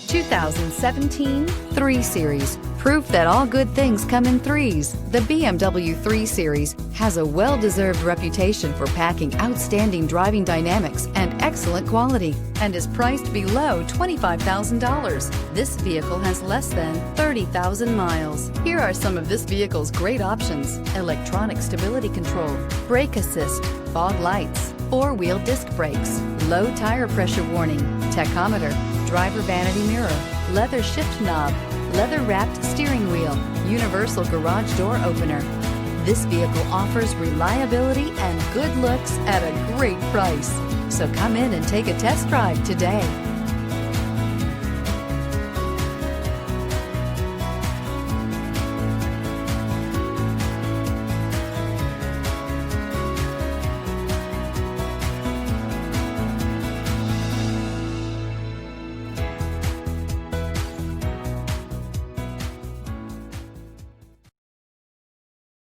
2017 3 Series. Proof that all good things come in threes. The BMW 3 Series has a well-deserved reputation for packing outstanding driving dynamics and excellent quality, and is priced below $25,000. This vehicle has less than 30,000 miles. Here are some of this vehicle's great options: electronic stability control, brake assist, fog lights, four-wheel disc brakes, low tire pressure warning, tachometer, driver vanity mirror, leather shift knob, leather-wrapped steering wheel, universal garage door opener. This vehicle offers reliability and good looks at a great price. So come in and take a test drive today.